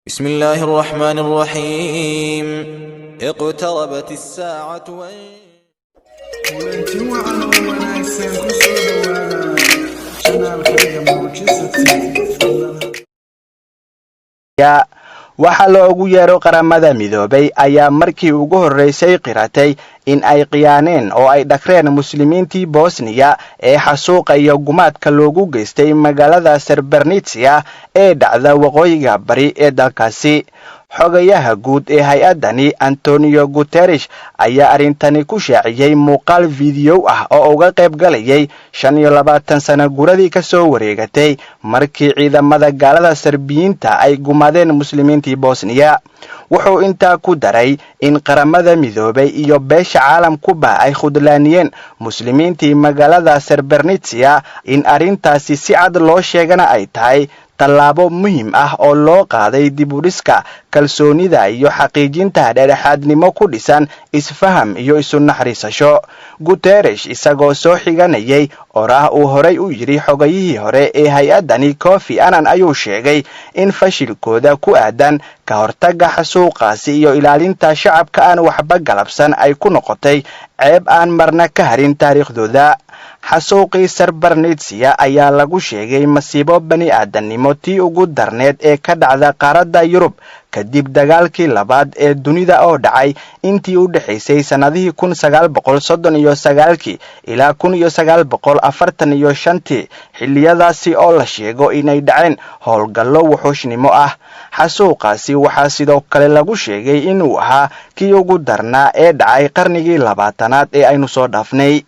بسم الله الرحمن الرحيم اقتربت الساعة waxaa loogu yeero qaramada midoobay ayaa markii ugu horeysay qiratay in ay qiyaaneen oo ay dhakreen muslimiintii Bosniya ee xasuuqa iyo gumaadka loogu geystay magaalada Srebrenica ee dhacda waqooyiga bari ee dalkaasi. xogayaha guud ee hay'adani Antonio Guterres ayaa arintani ku shaaciyay muuqaal video ah oo uga qayb galayay 25 sano guradii ka soo wareegatay markii ciidamada gaalada Serbiyiinta ay gumaadeen muslimiintii Bosniya. wuxuu intaa ku daray in qaramada midoobay iyo beesha caalamkuba ay khudlaaniyeen muslimiintii magaalada Srebrenica in arintaasi si cad loo sheegana ay tahay tallaabo muhiim ah oo loo qaaday dib u dhiska kalsoonida iyo xaqiijinta dhexdhexaadnimo ku dhisan isfaham iyo isu naxariisasho. Guterres isagoo soo xiganayay oraah uu horay u yiri xogayihii hore ee hay'adani Kofi Annan ayuu sheegay in fashilkooda ku aadan ka hortagga xasuuqaasi iyo ilaalinta shacabka aan waxba galabsan ay ku noqotay ceeb aan marna ka harin taariikhdooda. xasuuqii Srebrenica ayaa lagu sheegay masiibo bani aadamnimo tii ugu darneed ee ka dhacda qaaradda Yurub kadib dagaalkii labaad ee dunida oo dhacay intii u dhaxaysay sanadihii 1939 ilaa 1945 xilliyadaasi oo la sheego inay dhaceen howlgallo wuxuushnimo ah. xasuuqaasi waxaa sidoo kale lagu sheegay inuu ahaa kii ugu darnaa ee dhacay qarnigii 20aad ee aynu soo dhaafnay.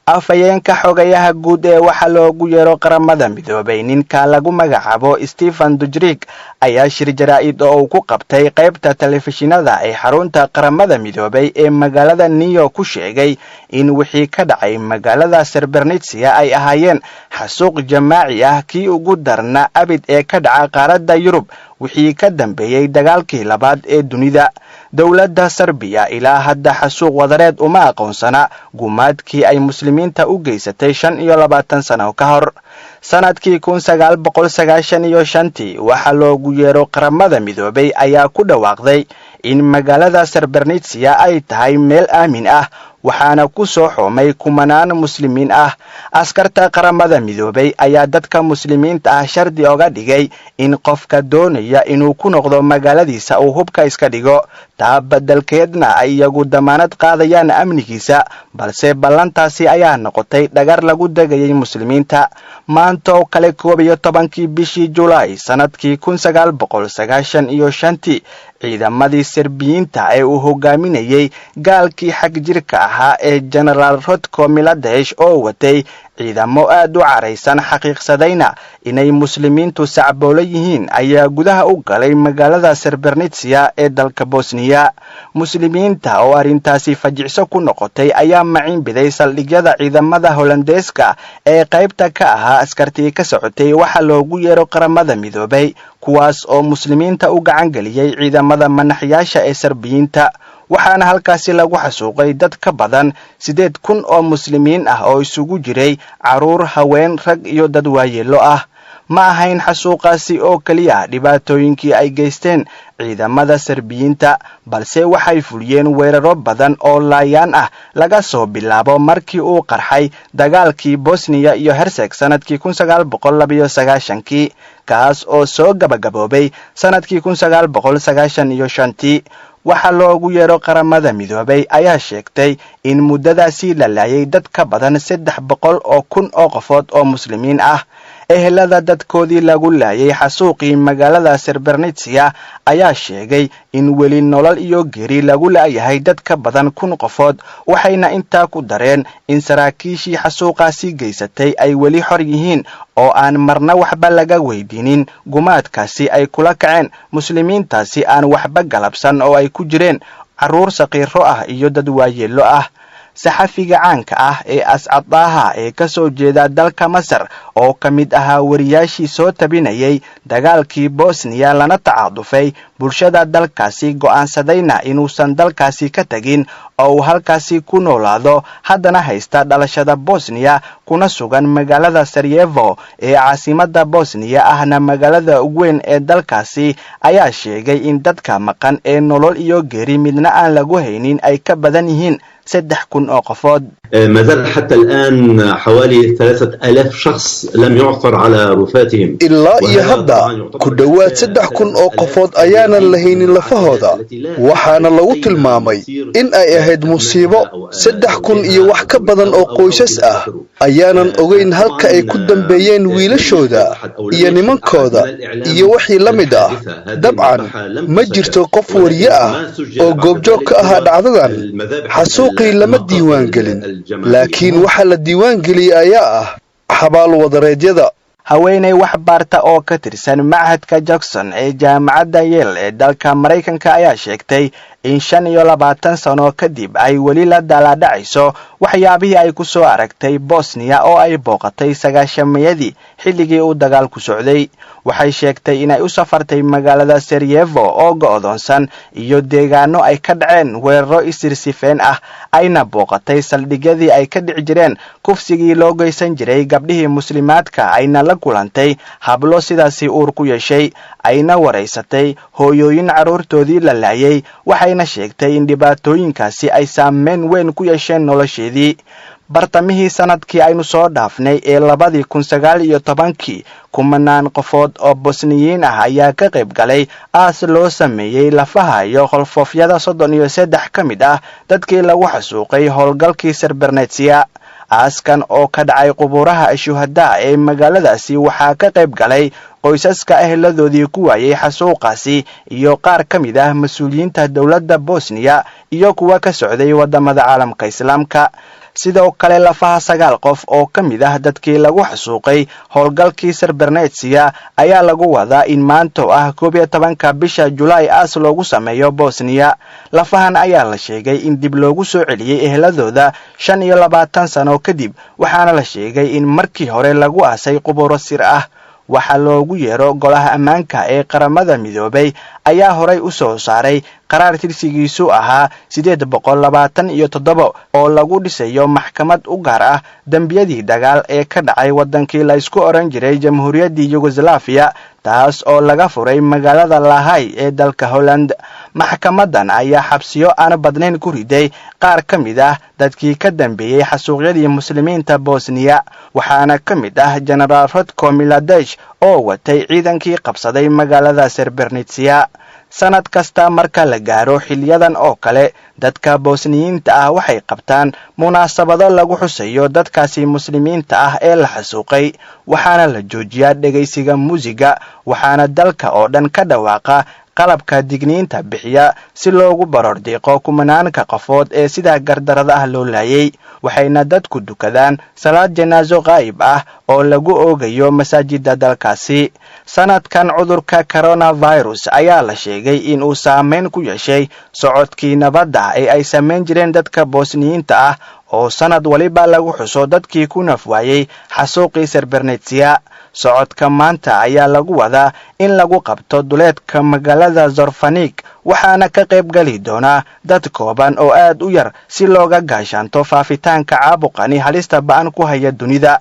afayeenka xogayaha guud ee waxa loogu yeero qaramada midoobay ninka lagu magacaabo Stephen Dujarric ayaa shir jaraa'id oo ku qabtay qaybta telefishinada ee xarunta qaramada midoobay ee magaalada New York ku sheegay in wixii ka dhacay magaalada Srebrenica ay ahaayeen xasuuq jamaaci ah kii ugu darnaa abid ee ka dhaca qaaradda Yurub wixii ka dambeeyay dagaalkii labaad ee dunida. dawladda Serbiya ilaa hadda xasuuq wadareed uma aqoonsana gumaadkii ay muslimiinta u geysatay 25 sano ka hor. sanadkii 1995 waxa loogu yeero qaramada midoobay ayaa ku dhawaaqday in magaalada Srebrenica ay tahay meel aamin ah waxaana ku soo xoomay kumanaan muslimiin ah. askarta qaramada midoobay ayaa dadka muslimiinta ah shardi oga dhigay in qofka doonaya inuu ku noqdo magaaladiisa uu hubka iska dhigo, taa beddelkeedna ay iyagu damaanad qaadayaan amnigiisa, balse ballantaasi ayaa noqotay dhagar lagu degayay muslimiinta. maanta oo kale 12 bishii July sanadkii 1995 ciidamadii Serbiyiinta ee uu hogaaminayay gaalkii xag jirka ahaa ee General Ratko Mladic oo watay ciidamo aad u careysan xaqiiqsadayna inay muslimiintu sacboolo yihiin ayaa gudaha u galay magaalada Srebrenica ee dalka Bosniya. muslimiinta oo arintaasi fajicso ku noqotay ayaa macin biday saldhigyada ciidamada Hollandeeska ee qaybta ka ahaa askartii ka socotay waxa loogu yeero qaramada midoobay kuwaas oo muslimiinta u gacan galiyay ciidamada manaxyaasha ee Serbiyiinta. waxaana halkaasi lagu xasuuqay dad ka badan 8,000 oo muslimiin ah oo isugu jiray caruur, haween, rag iyo dad waayeelo ah. ma ahayn xasuuqaasi oo kaliya dhibaatooyinkii ay geysteen ciidamada Serbiyiinta, balse waxay fuliyeen weeraro badan oo laayaan ah laga soo bilaabo markii uu qarxay dagaalkii Bosniya iyo Herzegovina sanadkii 1992 kaas oo soo gabagaboobay sanadkii 1995. waxa loogu yeero qaramada midoobay ayaa sheegtay in muddadaasi la laayay dad ka badan 300,000 oo qofood oo muslimiin ah. ehelada dadkoodii lagu laayay xasuuqii magaalada Srebrenica ayaa sheegay in weli nolol iyo geeri lagu laayahay dad ka badan 1,000 qofood, waxayna intaa ku dareen in saraakiishii xasuuqaasi geysatay ay weli xor yihiin oo aan marna waxba laga weydiinin gumaadkaasi ay kula kaceen muslimiintaasi aan waxba galabsan oo ay ku jireen caruur saqiiro ah iyo dad waayeelo ah. saxafiga caanka ah ee Ascadaha ee ka soo jeeda dalka Masar oo kamid ahaa wariyaashii soo tabinayay dagaalkii Bosniya lana tacaadufay bulshada dalkaasi go'aansadayna inuusan dalkaasi ka tagin oo halkaasi ku noolaado haddana haysta dhalashada Bosnia kuna sugan magaalada Sarajevo ee caasimadda Bosnia ahna magaalada ugu weyn ee dalkaasi ayaa sheegay in dadka maqan ee nolol iyo geeri midna aan lagu haynin ay ka badan yihiin 3,000 oo qofood. ما زال حتى الآن حوالي 3,000 شخص لم يعثر على رفاتهم. إلا يهدى كدوات 3,000 oo qofood ayaana lahaynin lafahooda waxaana lagu tilmaamay in ay ahayd musiibo 3,000 iyo wax ka badan oo qoysas ah ayaanan ogeyn halka ay ku dambeeyeen wiilashooda iyo nimankooda iyo wixii la mid ah. dabcan ma jirto qof wariye ah oo goobjoog ka ah dhacdadan xasuuqii lama diiwaan gelin laakiin waxa la diiwaan geliyay ayaa ah xabaal wadareedyada. haweeney wax baarta oo ka tirsan Machadka Jackson ee jaamacadda Yale ee dalka Mareykanka ayaa sheegtay in 25 sano kadib ay wali la daaladhacayso waxyaabihii ay ku soo aragtay Bosnia oo ay booqatay 9-meeyadii xilligii uu dagaalku socday. waxay sheegtay in ay u safartay magaalada Sarajevo oo go'doonsan iyo deegaano ay ka dhaceen weeraro isirsifeen ah ayna booqatay saldhigyadii ay ka dhici jireen kufsigii loo geysan jiray gabdhihii muslimaadka ayna la kulantay hablo sidaasi uur ku yeeshay ayna wareysatay hooyooyin caruurtoodii la laayay waxayna sheegtay in dhibaatooyinkaasi ay saameyn weyn ku yeesheen nolosheedii. bartamihii sanadkii aynu soo dhaafnay ee 2019 kumanaan qofood oo Bosniyiin ah ayaa ka qayb galay aas loo sameeyay lafaha iyo qolfofyada 33 ka mid ah dadkii lagu xasuuqay howlgalkii Srebrenica. aaskan oo ka dhacay qubuuraha shuhada ee magaaladaasi waxaa ka qayb galay qoysaska ehladoodii ku waayay xasuuqaasi iyo qaar ka mid ah mas'uuliyiinta dawladda Bosnia iyo kuwa ka socday wadamada caalamka Islaamka. sidoo kale lafaha 9 qof oo ka mid ah dadkii lagu xasuuqay howlgalkii Srebrenica ayaa lagu wadaa in maanta ah 11 bisha July aas loogu sameeyo Bosnia. lafahan ayaa la sheegay in dib loogu soo celiyay ehladooda 25 sano kadib waxaana la sheegay in markii hore lagu aasay qubuuro sir ah. waxa loogu yeero golaha ammaanka ee qaramada midoobay ayaa horay u soo saaray qaraar tirsigiisu ahaa 827 oo lagu dhisayo maxkamad u gaar ah dambiyadii dagaal ee ka dhacay wadankii la isku oran jiray Jamhuuriyaddii Yugoslavia taas oo laga furay magaalada La Haye ee dalka Holland. maxkamadan ayaa xabsiyo aan badnayn ku riday qaar ka mid ah dadkii ka dambeeyay xasuuqyadii muslimiinta Bosnia waxaana ka mid ah General Ratko Mladic oo watay ciidankii qabsaday magaalada Srebrenica. sanad kasta marka la gaaro xiliyadan oo kale dadka Bosniyiinta ah waxay qabtaan munaasabado lagu xusayo dadkaasi muslimiinta ah ee la xasuuqay waxaana la joojiyaa dhageysiga muusiga waxaana dalka oo dhan ka dhawaaqa qalabka digniinta bixiya si loogu barordiiqo kumanaanka qofood ee sida gardarada ah loo laayay. waxayna dadku dukadaan salaad janaaso qaayib ah oo lagu oogayo masaajida dalkaasi. sanadkan cudurka coronavirus ayaa la sheegay in uu saameyn ku yeeshay socodkii nabadda ee ay sameyn jireen dadka Bosniyiinta ah oo sanad waliba lagu xuso dadkii ku nafwaayay xasuuqii Srebrenica. socodka maanta ayaa lagu wadaa in lagu qabto duleedka magaalada Zorfanik waxaana ka qayb gali doona dad kooban oo aad u yar si looga gaashaanto faafitaanka caabuqani halista ba'an ku haya dunida.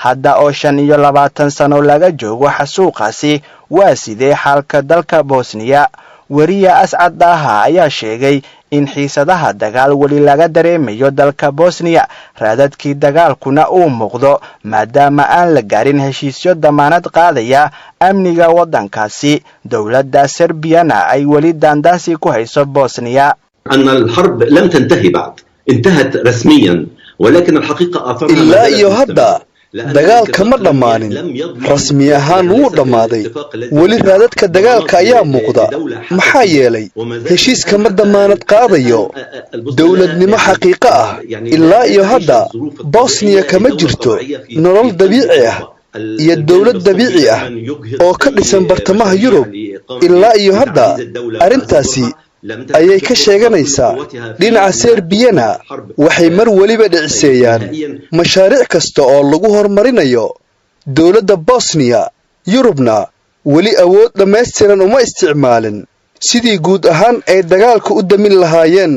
hadda oo 25 sano laga joogo xasuuqaasi waa sidee xaalka dalka Bosnia. wariye Ascad Daha ayaa sheegay in xiisadaha dagaal wali laga dareemayo dalka Bosnia raadadkii dagaalkuna uu muuqdo maadaama aan la gaarin heshiisyo damaanad qaadaya amniga wadankaasi. dawladda Serbiana ay wali daandaasi ku hayso Bosnia. أن الحرب لم تنتهي بعد انتهت رسميا ولكن الحقيقة أثرنا إلا يهدى dagaalka ma dhammaanin rasmi ahaan wuu dhammaaday weli raadadka dagaalka ayaa muuqda maxaa yeelay heshiiska ma damaanad qaadayo dawladnimo xaqiiqo ah. ilaa iyo hadda Bosnia kama jirto nolol dabiici ah iyo dawlad dabiici ah oo ka dhisan bartamaha Yurub. ilaa iyo hadda arintaasi ayay ka sheeganaysaa dhinaca Serbiyana waxay mar waliba dhiciseeyaan mashaariic kasta oo lagu horumarinayo dawladda Bosnia. Yurubna wali awood dhameystiran uma isticmaalin sidii guud ahaan ay dagaalka u damin lahaayeen.